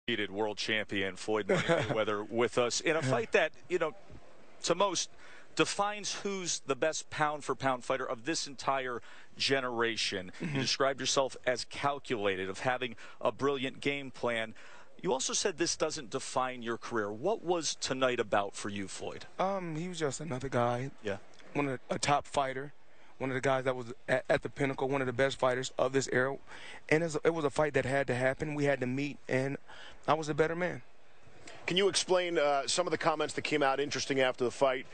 Undefeated world champion Floyd Mayweather with us in a fight that, to most defines who's the best pound-for-pound fighter of this entire generation. You described yourself as calculated, of having a brilliant game plan. You also said this doesn't define your career. What was tonight about for you, Floyd? He was just another guy. Yeah. A top fighter. One of the guys that was at the pinnacle, one of the best fighters of this era. And it was a fight that had to happen. We had to meet, and I was a better man. Can you explain some of the comments that came out interesting after the fight?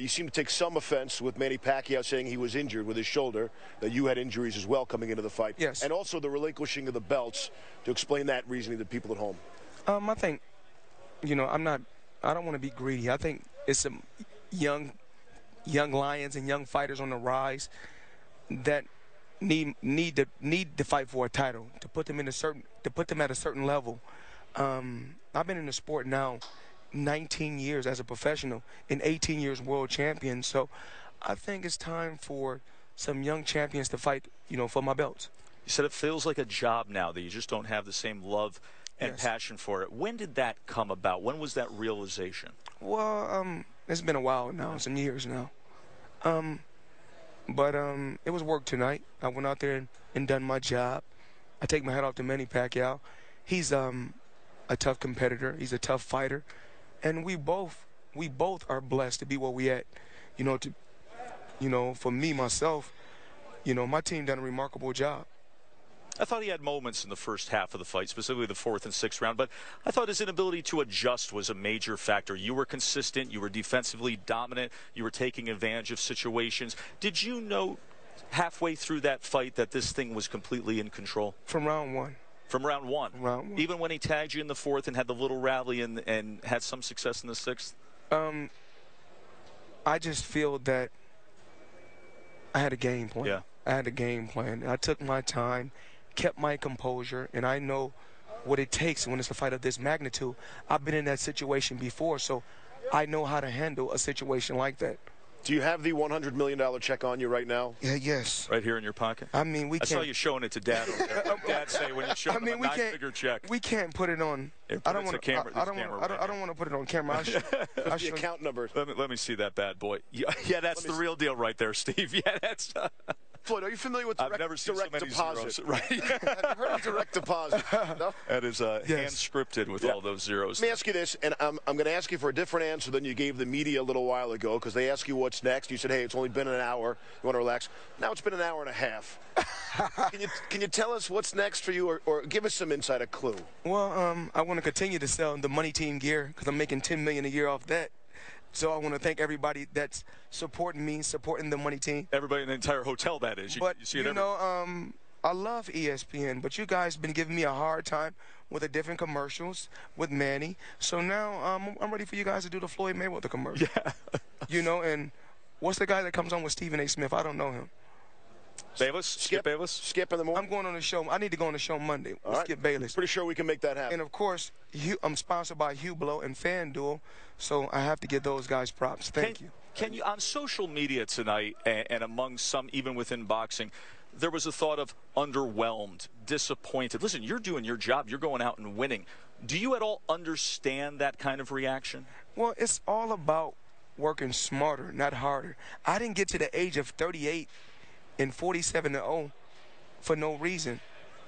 You seem to take some offense with Manny Pacquiao saying he was injured with his shoulder, that you had injuries as well coming into the fight. Yes. And also the relinquishing of the belts, to explain that reasoning to people at home. I think, I don't want to be greedy. I think it's some young lions and young fighters on the rise that need to fight for a title, to put them at a certain level. I've been in the sport now 19 years as a professional and 18 years world champion. So I think it's time for some young champions to fight, for my belts. You said it feels like a job now, that you just don't have the same love and passion for it. When did that come about? When was that realization? Well, it's been a while now, some years now. But it was work tonight. I went out there and done my job. I take my hat off to Manny Pacquiao. He's a tough competitor. He's a tough fighter, and we both are blessed to be where we at. For me myself, my team done a remarkable job. I thought he had moments in the first half of the fight, specifically the fourth and sixth round, but I thought his inability to adjust was a major factor. You were consistent, you were defensively dominant, you were taking advantage of situations. Did you know halfway through that fight that this thing was completely in control? From round one. From round one? Round one. Even when he tagged you in the fourth and had the little rally and had some success in the sixth? I just feel that I had a game plan. Yeah. I had a game plan. I took my time, kept my composure, and I know what it takes when it's a fight of this magnitude. I've been in that situation before, so I know how to handle a situation like that. Do you have the $100 million check on you right now? Yeah, yes. Right here in your pocket? I mean, I saw you showing it to Dad. Dad say when you show him a nine-figure check. We can't put it on. I don't want to put it on camera. I'll the account number. Let me see that bad boy. Yeah, that's the real deal right there, Steve. Yeah, that's. Floyd, are you familiar with direct deposit? So zeros. Right. Have you heard of direct deposit? No? That is hand-scripted with all those zeros. Let me ask you this, and I'm going to ask you for a different answer than you gave the media a little while ago, because they asked you what's next. You said, hey, it's only been an hour. You want to relax. Now it's been an hour and a half. Can you tell us what's next for you, or give us some insight, a clue? Well, I want to continue to sell the Money Team gear, because I'm making $10 million a year off that. So I want to thank everybody that's supporting me, supporting the Money Team. Everybody in the entire hotel, that is. You see it I love ESPN, but you guys been giving me a hard time with the different commercials with Manny. So now I'm ready for you guys to do the Floyd Mayweather commercial. Yeah. And what's the guy that comes on with Stephen A. Smith? I don't know him. Bayless? Skip Bayless? Skip in the morning? I'm going on the show. I need to go on the show Monday with Skip Bayless. Pretty sure we can make that happen. And, of course, I'm sponsored by Hublot and FanDuel, so I have to give those guys props. Thank you. Can you, on social media tonight, and among some even within boxing, there was a thought of underwhelmed, disappointed. Listen, you're doing your job. You're going out and winning. Do you at all understand that kind of reaction? Well, it's all about working smarter, not harder. I didn't get to the age of 38 and 47-0 for no reason.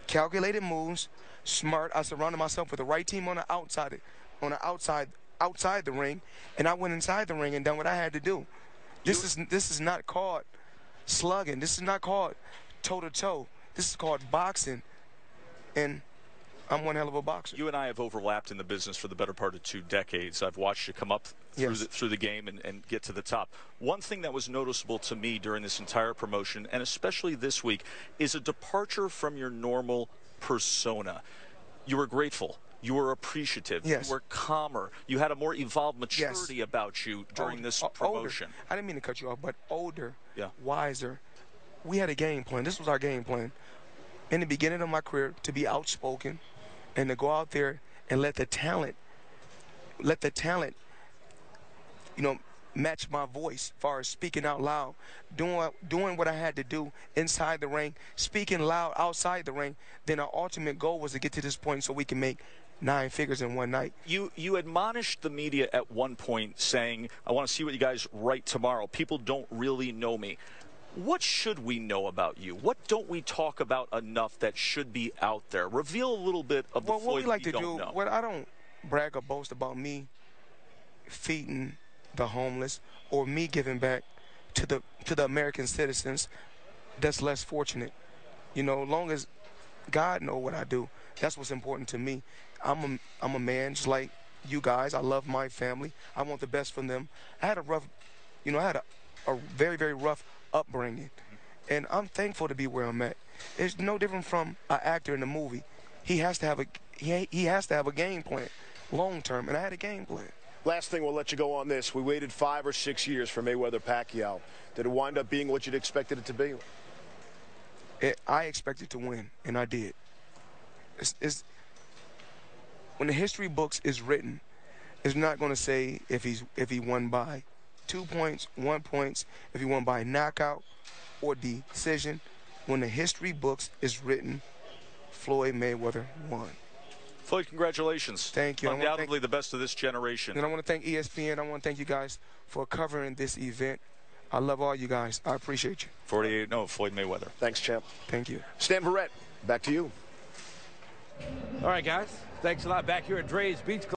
Calculated moves, smart. I surrounded myself with the right team on the outside the ring, and I went inside the ring and done what I had to do. This is not called slugging. This is not called toe-to-toe. This is called boxing, and I'm one hell of a boxer. You and I have overlapped in the business for the better part of 2 decades. I've watched you come up through the game and get to the top. One thing that was noticeable to me during this entire promotion, and especially this week, is a departure from your normal persona. You were grateful. You were appreciative. Yes. You were calmer. You had a more evolved maturity about you during this promotion. Older. I didn't mean to cut you off, but older, wiser. We had a game plan. This was our game plan. In the beginning of my career, to be outspoken and to go out there and let the talent, match my as far as speaking out loud, doing what I had to do inside the ring, speaking loud outside the ring. Then our ultimate goal was to get to this point so we can make 9 figures in one night. You admonished the media at one point saying, I want to see what you guys write tomorrow. People don't really know me. What should we know about you? What don't we talk about enough that should be out there? Reveal a little bit of the Well, what Floyd we like we to don't do, know. what I don't brag or boast about me feeding the homeless or me giving back to the American citizens that's less fortunate. You know, long as God know what I do, that's what's important to me. I'm a man just like you guys. I love my family. I want the best for them. I had a rough, you know, I had a very, very rough upbringing, and I'm thankful to be where I'm at. It's no different from an actor in a movie. He has to have a game plan, long term, and I had a game plan. Last thing, we'll let you go on this. We waited 5 or 6 years for Mayweather-Pacquiao. Did it wind up being what you'd expected it to be? I expected to win, and I did. When the history books is written, it's not going to say if he won by 2 points, 1 point, if he won by knockout or decision. When the history books is written, Floyd Mayweather won. Floyd, congratulations. Thank you. Undoubtedly the best of this generation. And I want to thank ESPN. I want to thank you guys for covering this event. I love all you guys. I appreciate you. 48-0, Floyd Mayweather. Thanks, champ. Thank you. Stan Verrett, back to you. All right, guys. Thanks a lot. Back here at Dre's Beach Club.